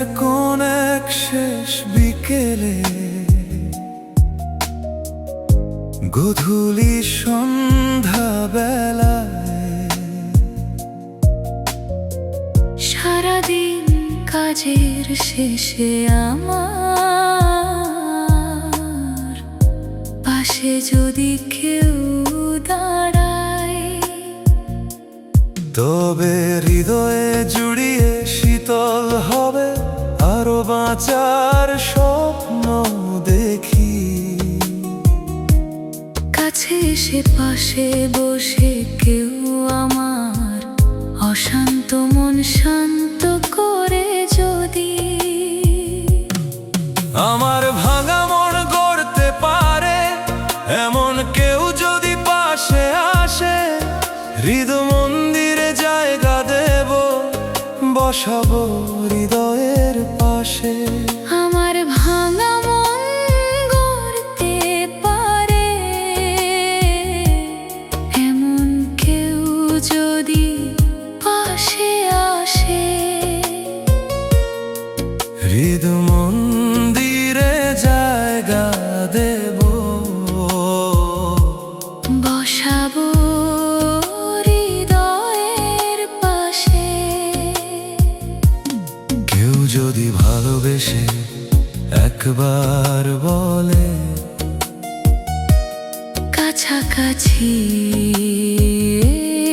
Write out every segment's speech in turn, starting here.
বিকেলের কোন এক শেষ বিকেলে, গধূলি সন্ধ্যা বেলায়, সারাদিন কাজের শেষে আমার পাশে যদি কেউ দাঁড়ায়, তবে হৃদয়ে জুড়িয়ে শীতল হবে আরো বাঁচার স্বপ্ন দেখি। কাছে এসে পাশে বসে কেউ আমার অশান্ত মন শান্ত করে যদি, আমার ভাঙা মন গড়তে পারে এমন কেউ যদি পাশে আসে, হৃদয় মন্দিরে জায়গা দেব, বসাবো হৃদয়ের পাশে। আমার ভাঙা মন গড়তে পারে এমন কেউ যদি পাশে আসে, হৃদয় মন্দিরে জায়গা দেব, বসাবো হৃদয়ের পাশে। কেউ যদি ভালোবেসে একবার বলে, কাছাকাছি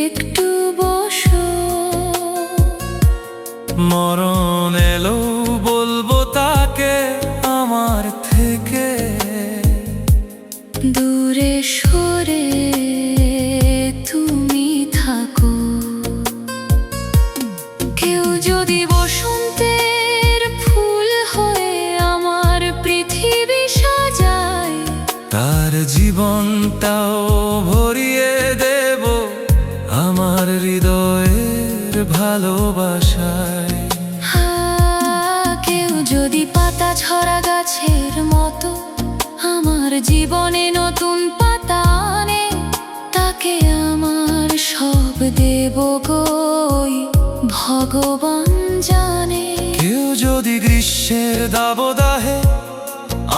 একটু বসো, মরণ এলো বলবো তাকে আমার থেকে, দূরে সরে তুমি থাকো। কেউ যদি বসন্তের ফুল হয়ে আমার পৃথিবী সাজায়, তার জীবনটাও ভরিয়ে দেব আমার হৃদয়ের ভালোবাসায়। কেউ যদি পাতা ঝরা গাছের মতো আমার জীবনে নতুন পাতা আনে, তাকে আমার সব দেব গই ভগবান জানে। কেউ যদি গ্রীষ্মের দাবদাহে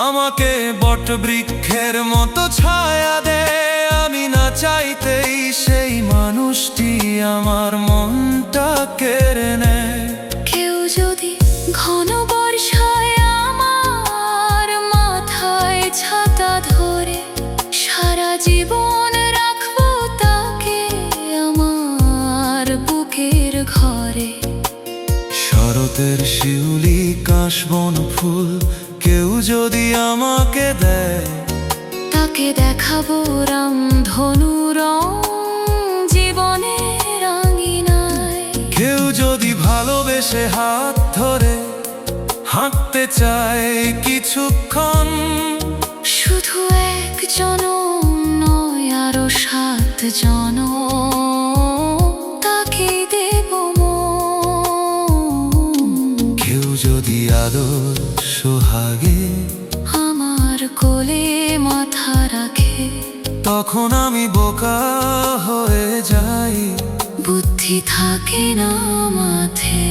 আমাকে বট বৃক্ষের মতো ছায়া দেয়, আমি না চাইতেই সেই মানুষটি আমার মনটা কেড়ে নেয়। কেউ যদি ঘন বর্ষায় আমার মাথায় ছাতা ধরে, সারা জীবন রাখবো তাকে আমার বুকের ঘরে। শরতের শিউলি কাশবন ফুল কেউ যদি আমাকে দেয়, তাকে দেখাবো রামধনু রং জীবনের রাঙিনায়। কেউ যদি ভালোবেসে হাত ধরে হাঁটতে চায় কিছুক্ষণ, শুধু একজন নয় আরো 7 জনম, তাকে দেব মন। কেউ যদি আদর সোহাগে আমার কোলে মাথা রাখে, তখন আমি বোকা হয়ে যাই, বুদ্ধি থাকে না মাথে।